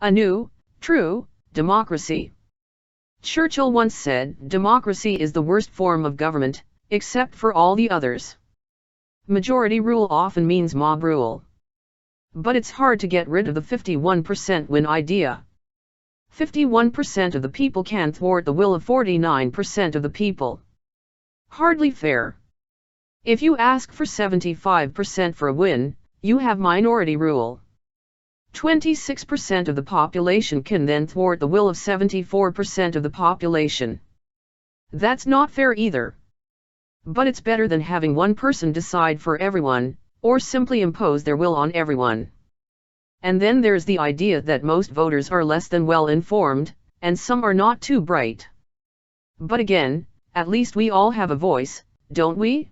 A new, true, democracy. Churchill once said, democracy is the worst form of government, except for all the others. Majority rule often means mob rule. But it's hard to get rid of the 51% win idea. 51% of the people can thwart the will of 49% of the people. Hardly fair. If you ask for 75% for a win, you have minority rule. 26% of the population can then thwart the will of 74% of the population. That's not fair either. But it's better than having one person decide for everyone, or simply impose their will on everyone. And then there's the idea that most voters are less than well informed, and some are not too bright. But again, at least we all have a voice, don't we?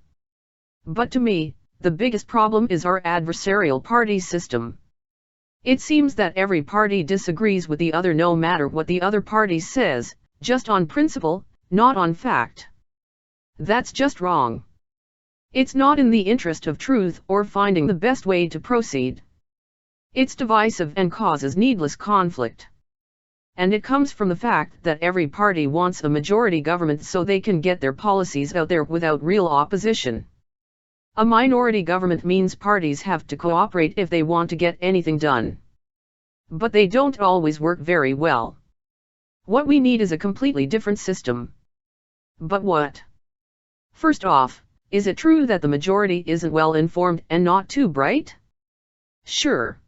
But to me, the biggest problem is our adversarial party system. It seems that every party disagrees with the other no matter what the other party says, just on principle, not on fact. That's just wrong. It's not in the interest of truth or finding the best way to proceed. It's divisive and causes needless conflict. And it comes from the fact that every party wants a majority government so they can get their policies out there without real opposition. A minority government means parties have to cooperate if they want to get anything done. But they don't always work very well. What we need is a completely different system. But what? First off, is it true that the majority isn't well informed and not too bright? Sure.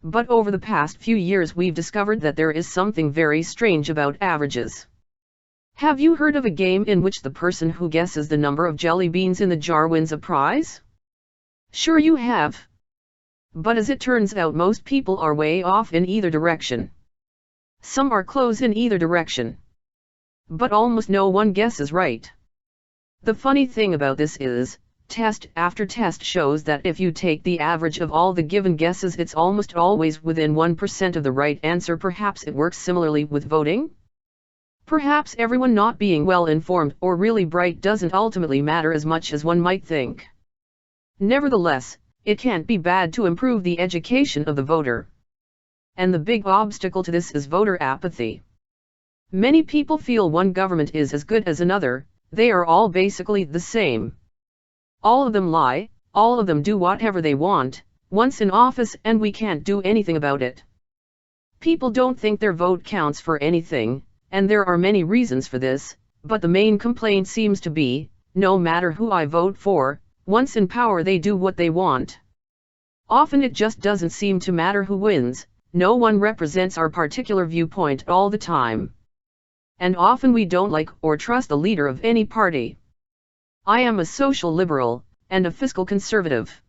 But over the past few years we've discovered that there is something very strange about averages. Have you heard of a game in which the person who guesses the number of jelly beans in the jar wins a prize? Sure you have. But as it turns out most people are way off in either direction. Some are close in either direction. But almost no one guesses right. The funny thing about this is, test after test shows that if you take the average of all the given guesses it's almost always within 1% of the right answer. Perhaps it works similarly with voting? Perhaps everyone not being well informed or really bright doesn't ultimately matter as much as one might think. Nevertheless, it can't be bad to improve the education of the voter. And the big obstacle to this is voter apathy. Many people feel one government is as good as another, they are all basically the same. All of them lie, all of them do whatever they want, once in office and we can't do anything about it. People don't think their vote counts for anything. And there are many reasons for this, but the main complaint seems to be, no matter who I vote for, once in power they do what they want. Often it just doesn't seem to matter who wins, no one represents our particular viewpoint all the time. And often we don't like or trust the leader of any party. I am a social liberal, and a fiscal conservative.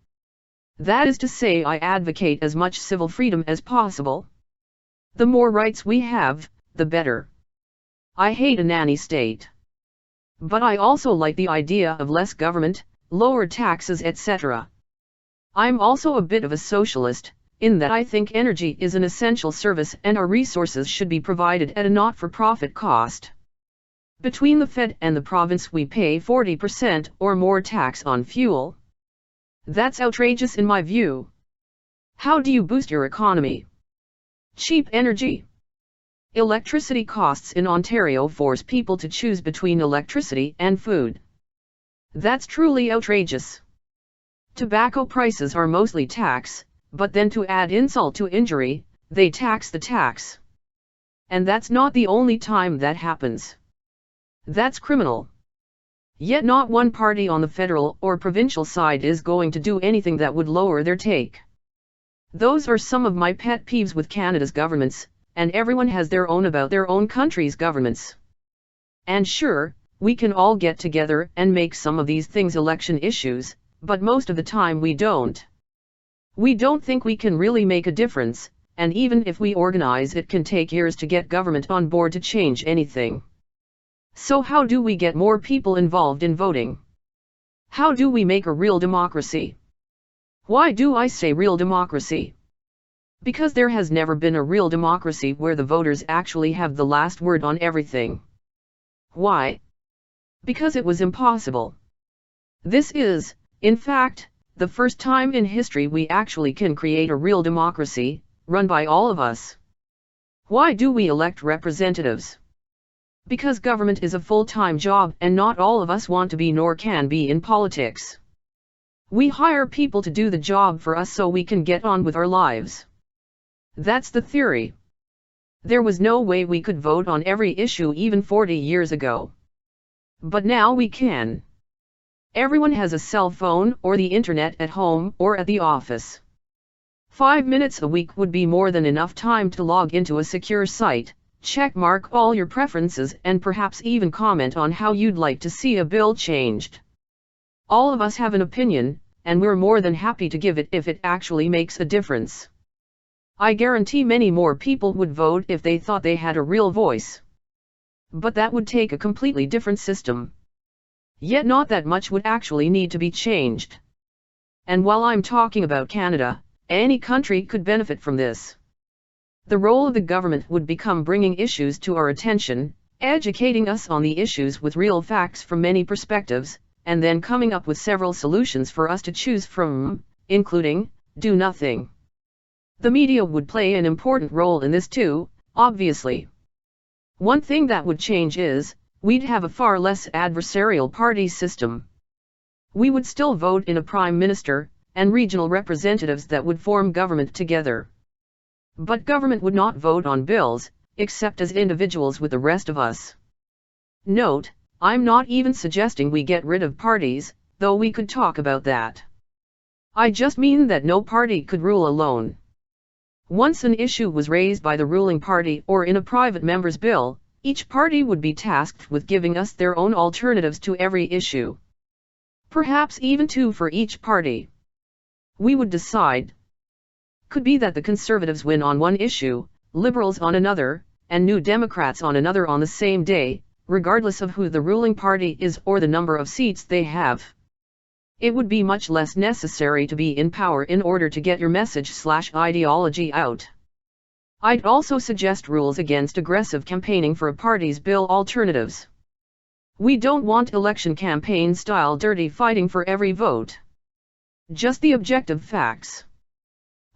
That is to say I advocate as much civil freedom as possible. The more rights we have, the better. I hate a nanny state. But I also like the idea of less government, lower taxes, etc. I'm also a bit of a socialist, in that I think energy is an essential service and our resources should be provided at a not-for-profit cost. Between the Fed and the province we pay 40% or more tax on fuel. That's outrageous in my view. How do you boost your economy? Cheap energy. Electricity costs in Ontario force people to choose between electricity and food. That's truly outrageous. Tobacco prices are mostly tax, but then to add insult to injury, they tax the tax. And that's not the only time that happens. That's criminal. Yet not one party on the federal or provincial side is going to do anything that would lower their take. Those are some of my pet peeves with Canada's governments. And everyone has their own about their own country's governments. And sure, we can all get together and make some of these things election issues, but most of the time we don't. We don't think we can really make a difference, and even if we organize it can take years to get government on board to change anything. So how do we get more people involved in voting? How do we make a real democracy? Why do I say real democracy? Because there has never been a real democracy where the voters actually have the last word on everything. Why? Because it was impossible. This is, in fact, the first time in history we actually can create a real democracy, run by all of us. Why do we elect representatives? Because government is a full-time job and not all of us want to be nor can be in politics. We hire people to do the job for us so we can get on with our lives. That's the theory. There was no way we could vote on every issue even 40 years ago. But now we can. Everyone has a cell phone or the internet at home or at the office. 5 minutes a week would be more than enough time to log into a secure site, checkmark all your preferences and perhaps even comment on how you'd like to see a bill changed. All of us have an opinion, and we're more than happy to give it if it actually makes a difference. I guarantee many more people would vote if they thought they had a real voice. But that would take a completely different system. Yet not that much would actually need to be changed. And while I'm talking about Canada, any country could benefit from this. The role of the government would become bringing issues to our attention, educating us on the issues with real facts from many perspectives, and then coming up with several solutions for us to choose from, including, do nothing. The media would play an important role in this too, obviously. One thing that would change is, we'd have a far less adversarial party system. We would still vote in a prime minister, and regional representatives that would form government together. But government would not vote on bills, except as individuals with the rest of us. Note, I'm not even suggesting we get rid of parties, though we could talk about that. I just mean that no party could rule alone. Once an issue was raised by the ruling party or in a private member's bill, each party would be tasked with giving us their own alternatives to every issue. Perhaps even two for each party. We would decide. Could be that the Conservatives win on one issue, Liberals on another, and New Democrats on another on the same day, regardless of who the ruling party is or the number of seats they have. It would be much less necessary to be in power in order to get your message/ideology out. I'd also suggest rules against aggressive campaigning for a party's bill alternatives. We don't want election campaign-style dirty fighting for every vote. Just the objective facts.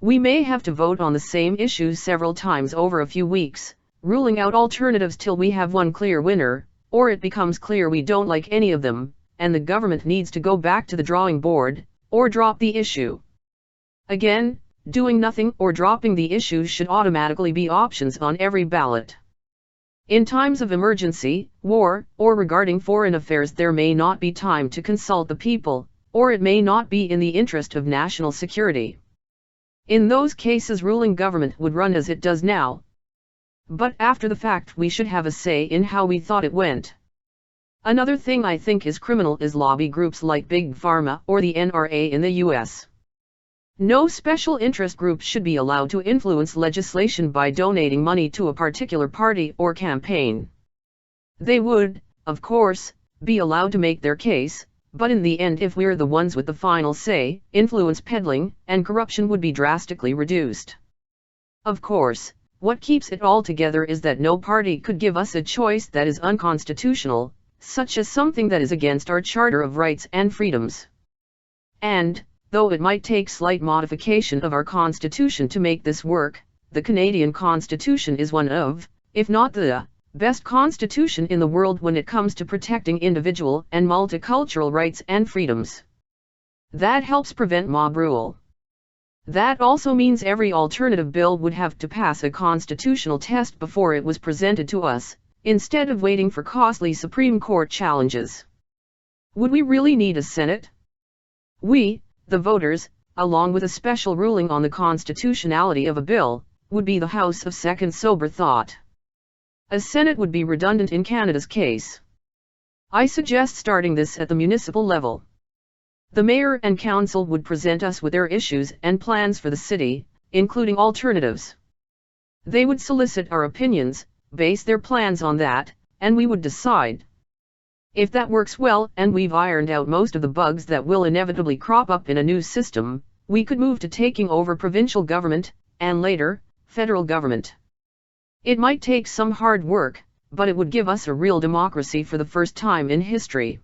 We may have to vote on the same issues several times over a few weeks, ruling out alternatives till we have one clear winner, or it becomes clear we don't like any of them, and the government needs to go back to the drawing board, or drop the issue. Again, doing nothing or dropping the issue should automatically be options on every ballot. In times of emergency, war, or regarding foreign affairs there may not be time to consult the people, or it may not be in the interest of national security. In those cases ruling government would run as it does now. But after the fact we should have a say in how we thought it went. Another thing I think is criminal is lobby groups like Big Pharma or the NRA in the US. No special interest group should be allowed to influence legislation by donating money to a particular party or campaign. They would, of course, be allowed to make their case, but in the end if we're the ones with the final say, influence peddling and corruption would be drastically reduced. Of course, what keeps it all together is that no party could give us a choice that is unconstitutional, such as something that is against our Charter of Rights and Freedoms. And, though it might take slight modification of our Constitution to make this work, the Canadian Constitution is one of, if not the, best constitution in the world when it comes to protecting individual and multicultural rights and freedoms. That helps prevent mob rule. That also means every alternative bill would have to pass a constitutional test before it was presented to us, instead of waiting for costly Supreme Court challenges. Would we really need a Senate? We, the voters, along with a special ruling on the constitutionality of a bill, would be the House of Second Sober Thought. A Senate would be redundant in Canada's case. I suggest starting this at the municipal level. The mayor and council would present us with their issues and plans for the city, including alternatives. They would solicit our opinions, base their plans on that, and we would decide. If that works well and we've ironed out most of the bugs that will inevitably crop up in a new system, we could move to taking over provincial government, and later, federal government. It might take some hard work, but it would give us a real democracy for the first time in history.